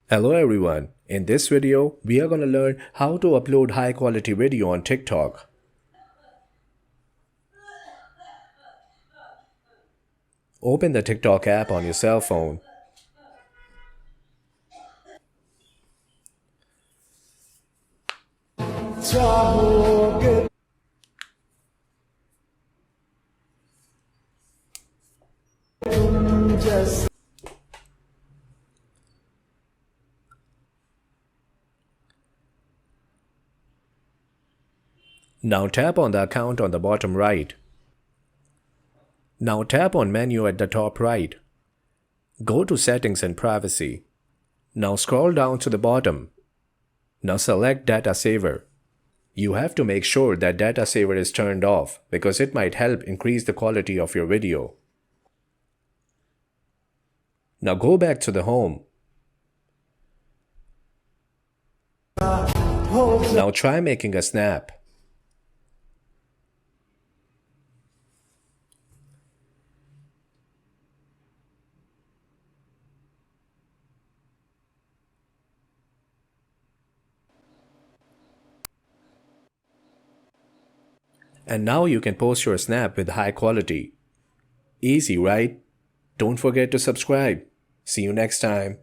Hello everyone, in this video we are going to learn how to upload high quality video on TikTok. Open the TikTok app on your cell phone. Now tap on the account on the bottom right. Now tap on menu at the top right. Go to settings and privacy. Now scroll down to the bottom. Now select data saver. You have to make sure that data saver is turned off because it might help increase the quality of your video. Now go back to the home. Now try making a snap. And now you can post your snap with high quality. Easy, right? Don't forget to subscribe. See you next time.